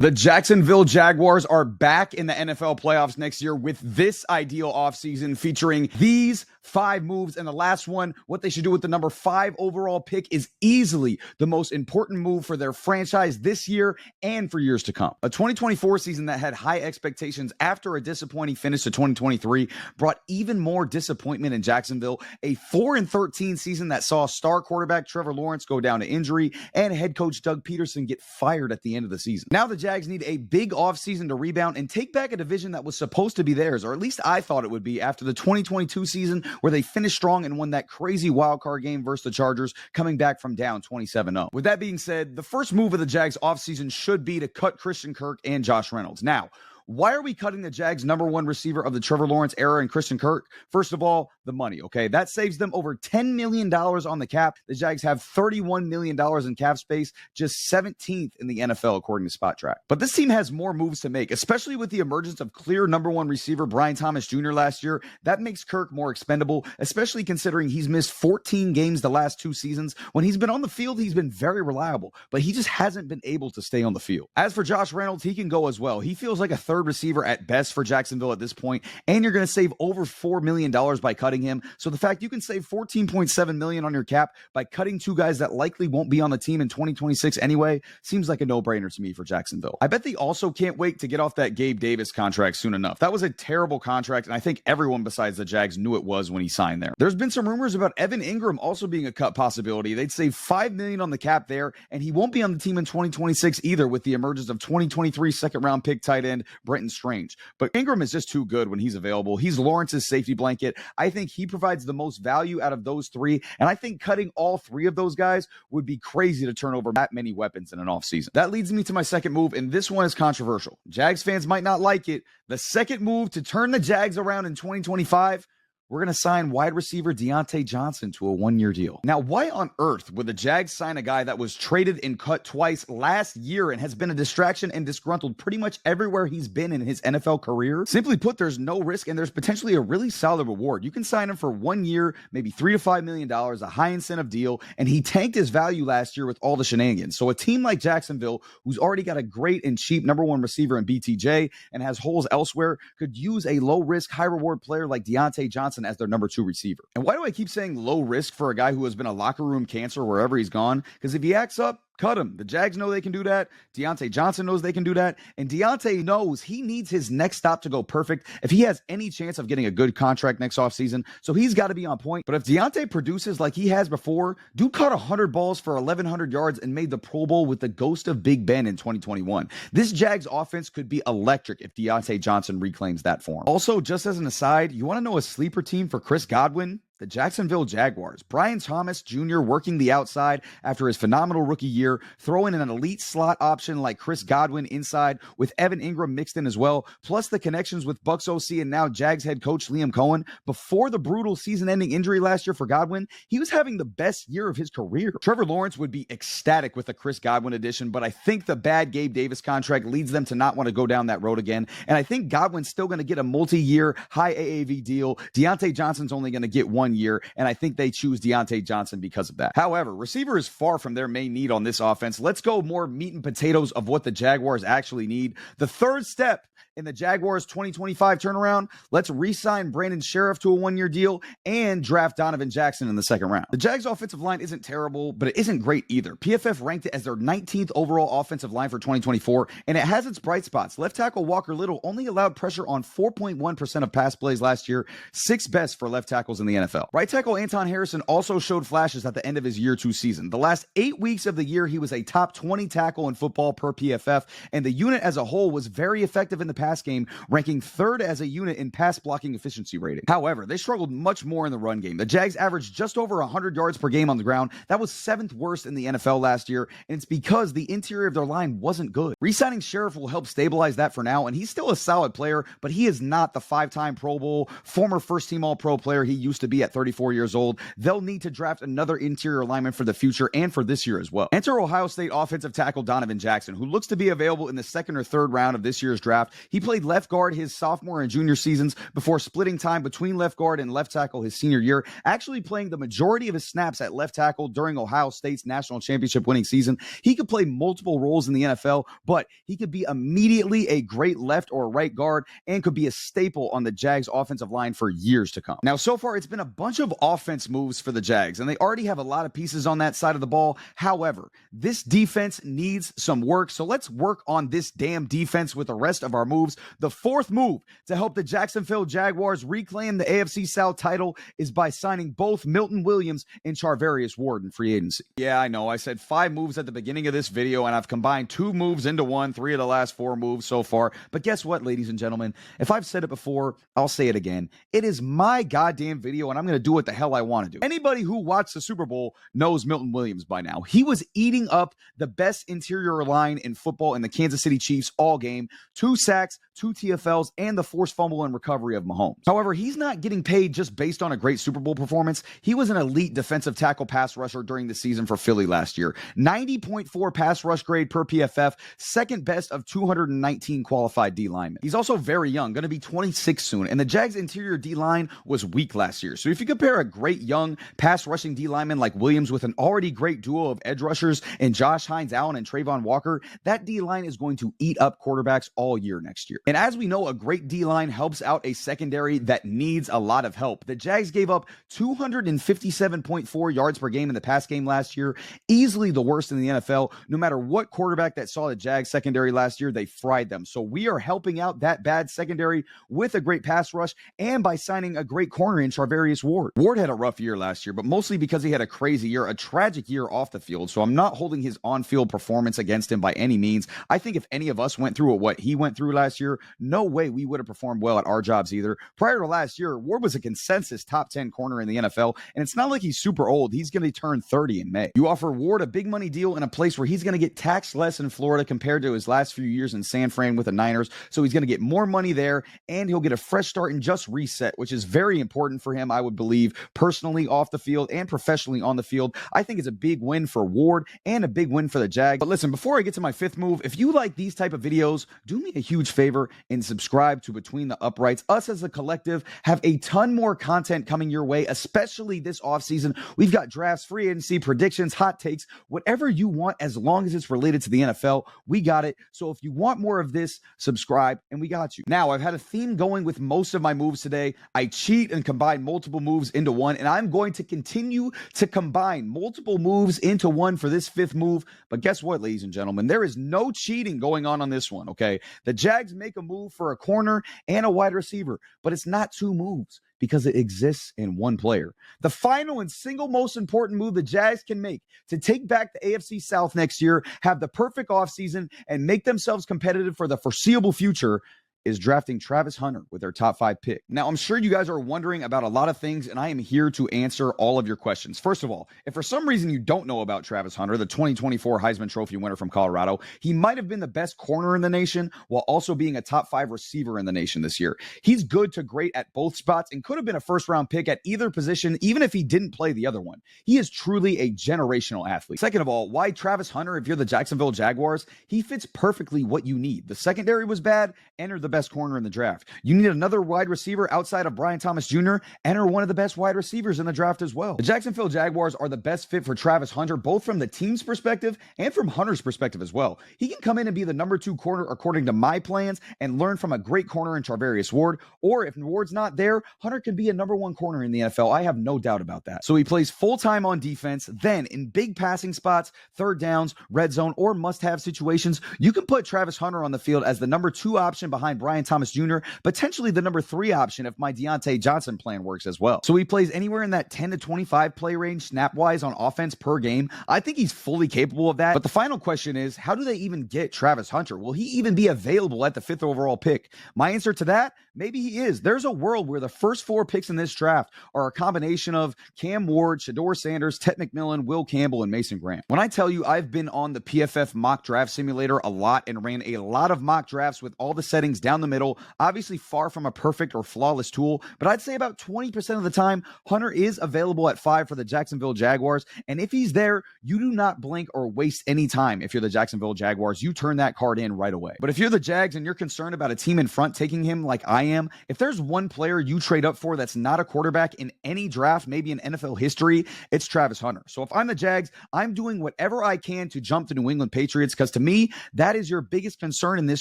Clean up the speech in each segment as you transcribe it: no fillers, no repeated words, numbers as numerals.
The Jacksonville Jaguars are back in the NFL playoffs next year with this ideal offseason featuring these 5 moves. And the last one, what they should do with the number 5 overall pick, is easily the most important move for their franchise this year and for years to come. A 2024 season that had high expectations after a disappointing finish to 2023 brought even more disappointment in Jacksonville. A 4-13 season that saw star quarterback Trevor Lawrence go down to injury and head coach Doug Pederson get fired at the end of the season. Now the Jags need a big offseason to rebound and take back a division that was supposed to be theirs, or at least I thought it would be, after the 2022 season where they finished strong and won that crazy wildcard game versus the Chargers, coming back from down 27-0. With that being said, the first move of the Jags offseason should be to cut Christian Kirk and Josh Reynolds. Now, why are we cutting the Jags' number 1 receiver of the Trevor Lawrence era and Christian Kirk? First of all, the money, okay? That saves them over $10 million on the cap. The Jags have $31 million in cap space, just 17th in the NFL, according to Spot Track. But this team has more moves to make, especially with the emergence of clear number 1 receiver Brian Thomas Jr. last year. That makes Kirk more expendable, especially considering he's missed 14 games the last 2 seasons. When he's been on the field, he's been very reliable, but he just hasn't been able to stay on the field. As for Josh Reynolds, he can go as well. He feels like a third receiver at best for Jacksonville at this point, and you're going to save over $4 million by cutting him. So the fact you can save $14.7 million on your cap by cutting 2 guys that likely won't be on the team in 2026 anyway seems like a no-brainer to me for Jacksonville. I bet they also can't wait to get off that Gabe Davis contract soon enough. That was a terrible contract, and I think everyone besides the Jags knew it was when he signed there. There's been some rumors about Evan Ingram also being a cut possibility. They'd save $5 million on the cap there, and he won't be on the team in 2026 either, with the emergence of 2023 second-round pick tight end Brenton Strange. But Ingram is just too good when he's available. He's Lawrence's safety blanket. I think he provides the most value out of those 3, and I think cutting all 3 of those guys would be crazy to turn over that many weapons in an offseason. That leads me to my second move, and this one is controversial. Jags fans might not like it. The second move to turn the Jags around in 2025, we're going to sign wide receiver Diontae Johnson to a 1-year deal. Now, why on earth would the Jags sign a guy that was traded and cut twice last year and has been a distraction and disgruntled pretty much everywhere he's been in his NFL career? Simply put, there's no risk and there's potentially a really solid reward. You can sign him for 1 year, maybe $3 to $5 million, a high incentive deal, and he tanked his value last year with all the shenanigans. So a team like Jacksonville, who's already got a great and cheap number 1 receiver in BTJ and has holes elsewhere, could use a low-risk, high-reward player like Diontae Johnson as their number 2 receiver. And why do I keep saying low risk for a guy who has been a locker room cancer wherever he's gone? Because if he acts up, cut him. The Jags know they can do that. Diontae Johnson knows they can do that. And Diontae knows he needs his next stop to go perfect if he has any chance of getting a good contract next offseason. So he's got to be on point. But if Diontae produces like he has before, dude caught 100 balls for 1,100 yards and made the Pro Bowl with the ghost of Big Ben in 2021. This Jags offense could be electric if Diontae Johnson reclaims that form. Also, just as an aside, you want to know a sleeper team for Chris Godwin? The Jacksonville Jaguars. Brian Thomas Jr. working the outside after his phenomenal rookie year, throwing in an elite slot option like Chris Godwin inside with Evan Ingram mixed in as well, plus the connections with Bucs OC and now Jags head coach Liam Coen. Before the brutal season-ending injury last year for Godwin, he was having the best year of his career. Trevor Lawrence would be ecstatic with a Chris Godwin addition, but I think the bad Gabe Davis contract leads them to not want to go down that road again, and I think Godwin's still going to get a multi-year high AAV deal. Diontae Johnson's only going to get 1 year, and I think they choose Diontae Johnson because of that. However, receiver is far from their main need on this offense. Let's go more meat and potatoes of what the Jaguars actually need. The third step in the Jaguars 2025 turnaround, let's re-sign Brandon Sheriff to a 1-year deal and draft Donovan Jackson in the second round. The Jags offensive line isn't terrible, but it isn't great either. PFF ranked it as their 19th overall offensive line for 2024, and it has its bright spots. Left tackle Walker Little only allowed pressure on 4.1% of pass plays last year, 6th best for left tackles in the NFL. Right tackle Anton Harrison also showed flashes at the end of his year 2 season. The last 8 weeks of the year, he was a top 20 tackle in football per PFF, and the unit as a whole was very effective in the pass game, ranking 3rd as a unit in pass blocking efficiency rating. However, they struggled much more in the run game. The Jags averaged just over 100 yards per game on the ground. That was 7th worst in the NFL last year, and it's because the interior of their line wasn't good. Re-signing Sheriff will help stabilize that for now, and he's still a solid player, but he is not the 5-time Pro Bowl, former first-team All-Pro player he used to be at 34 years old. They'll need to draft another interior lineman for the future and for this year as well. Enter Ohio State offensive tackle Donovan Jackson, who looks to be available in the 2nd or 3rd round of this year's draft. He played left guard his sophomore and junior seasons before splitting time between left guard and left tackle his senior year, actually playing the majority of his snaps at left tackle during Ohio State's national championship winning season. He could play multiple roles in the NFL, but he could be immediately a great left or right guard and could be a staple on the Jags offensive line for years to come. Now, so far, it's been a bunch of offense moves for the Jags, and they already have a lot of pieces on that side of the ball. However, this defense needs some work, so let's work on this damn defense with the rest of our moves. The fourth move to help the Jacksonville Jaguars reclaim the AFC South title is by signing both Milton Williams and Charvarius Ward in free agency. Yeah, I know. I said 5 moves at the beginning of this video, and I've combined 2 moves into one, 3 of the last 4 moves so far. But guess what, ladies and gentlemen? If I've said it before, I'll say it again. It is my goddamn video, and I'm going to do what the hell I want to do. Anybody who watched the Super Bowl knows Milton Williams by now. He was eating up the best interior line in football in the Kansas City Chiefs all game. 2 sacks, 2 TFLs, and the forced fumble and recovery of Mahomes. However, he's not getting paid just based on a great Super Bowl performance. He was an elite defensive tackle pass rusher during the season for Philly last year. 90.4 pass rush grade per PFF, second best of 219 qualified D linemen. He's also very young, going to be 26 soon, and the Jags interior D line was weak last year. So if you compare a great young pass rushing D lineman like Williams with an already great duo of edge rushers in Josh Hines-Allen and Trayvon Walker, that D line is going to eat up quarterbacks all year next year. And as we know, a great D line helps out a secondary that needs a lot of help. The Jags gave up 257.4 yards per game in the pass game last year, easily the worst in the NFL. No matter what quarterback that saw the Jags secondary last year, they fried them. So we are helping out that bad secondary with a great pass rush and by signing a great corner in Charvarius Ward. Ward had a rough year last year, but mostly because he had a crazy year, a tragic year off the field. So I'm not holding his on-field performance against him by any means. I think if any of us went through what he went through last year, no way we would have performed well at our jobs either. Prior to last year, Ward was a consensus top 10 corner in the NFL, and it's not like he's super old. He's going to turn 30 in May. You offer Ward a big money deal in a place where he's going to get taxed less in Florida compared to his last few years in San Fran with the Niners, so he's going to get more money there, and he'll get a fresh start and just reset, which is very important for him, I would believe, personally off the field and professionally on the field. I think it's a big win for Ward and a big win for the Jags. But listen, before I get to my 5th move, if you like these type of videos, do me a huge favor and subscribe to Between the Uprights. Us as a collective have a ton more content coming your way, especially this offseason. We've got drafts, free agency, predictions, hot takes, whatever you want, as long as it's related to the NFL, we got it. So if you want more of this, subscribe and we got you. Now, I've had a theme going with most of my moves today. I cheat and combine multiple moves into one, and I'm going to continue to combine multiple moves into one for this 5th move. But guess what, ladies and gentlemen? There is no cheating going on this one, okay? The Jags make a move for a corner and a wide receiver, but it's not 2 moves because it exists in one player. The final and single most important move the Jags can make to take back the AFC South next year, have the perfect offseason, and make themselves competitive for the foreseeable future is drafting Travis Hunter with their top 5 pick. Now, I'm sure you guys are wondering about a lot of things, and I am here to answer all of your questions. First of all, if for some reason you don't know about Travis Hunter, the 2024 Heisman Trophy winner from Colorado, he might have been the best corner in the nation while also being a top 5 receiver in the nation this year. He's good to great at both spots and could have been a first-round pick at either position, even if he didn't play the other one. He is truly a generational athlete. Second of all, why Travis Hunter if you're the Jacksonville Jaguars? He fits perfectly what you need. The secondary was bad, enter the best corner in the draft. You need another wide receiver outside of Brian Thomas Jr., enter one of the best wide receivers in the draft as well. The Jacksonville Jaguars are the best fit for Travis Hunter, both from the team's perspective and from Hunter's perspective as well. He can come in and be the number 2 corner according to my plans and learn from a great corner in Charvarius Ward, or if Ward's not there, Hunter can be a number 1 corner in the NFL. I have no doubt about that. So he plays full-time on defense, then in big passing spots, third downs, red zone, or must-have situations, you can put Travis Hunter on the field as the number 2 option behind Brian Thomas Jr., potentially the number 3 option if my Deontay Johnson plan works as well. So he plays anywhere in that 10 to 25 play range snap-wise on offense per game. I think he's fully capable of that. But the final question is, how do they even get Travis Hunter? Will he even be available at the 5th overall pick? My answer to that, maybe he is. There's a world where the first 4 picks in this draft are a combination of Cam Ward, Shador Sanders, Ted McMillan, Will Campbell, and Mason Graham. When I tell you I've been on the PFF mock draft simulator a lot and ran a lot of mock drafts with all the settings down down the middle. Obviously far from a perfect or flawless tool, but I'd say about 20% of the time, Hunter is available at 5 for the Jacksonville Jaguars. And if he's there, you do not blink or waste any time. If you're the Jacksonville Jaguars, you turn that card in right away. But if you're the Jags and you're concerned about a team in front taking him like I am, if there's one player you trade up for that's not a quarterback in any draft, maybe in NFL history, it's Travis Hunter. So if I'm the Jags, I'm doing whatever I can to jump to New England Patriots, because to me, that is your biggest concern in this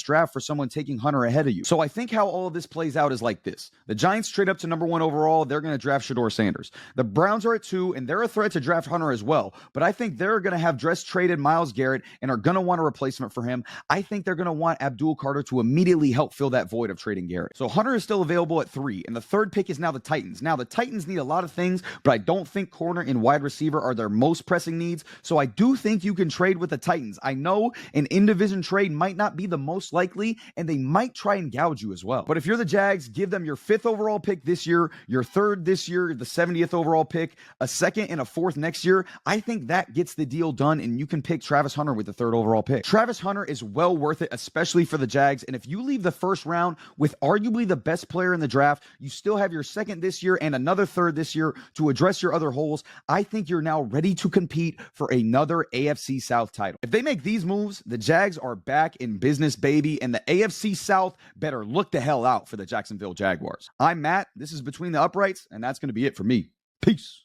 draft for someone taking Hunter ahead of you. So I think how all of this plays out is like this. The Giants trade up to number 1 overall. They're going to draft Shedeur Sanders. The Browns are at 2, and they're a threat to draft Hunter as well. But I think they're going to have just traded Myles Garrett and are going to want a replacement for him. I think they're going to want Abdul Carter to immediately help fill that void of trading Garrett. So Hunter is still available at 3, and the third pick is now the Titans. Now, the Titans need a lot of things, but I don't think corner and wide receiver are their most pressing needs. So I do think you can trade with the Titans. I know an in-division trade might not be the most likely, and they might try and gouge you as well. But if you're the Jags, give them your 5th overall pick this year, your 3rd this year, the 70th overall pick, a 2nd and a 4th next year. I think that gets the deal done, and you can pick Travis Hunter with the 3rd overall pick. Travis Hunter is well worth it, especially for the Jags. And if you leave the first round with arguably the best player in the draft, you still have your 2nd this year and another 3rd this year to address your other holes. I think you're now ready to compete for another AFC South title. If they make these moves, the Jags are back in business, baby, and the AFC South better look the hell out for the Jacksonville Jaguars. I'm Matt. This is Between the Uprights, and that's going to be it for me. Peace.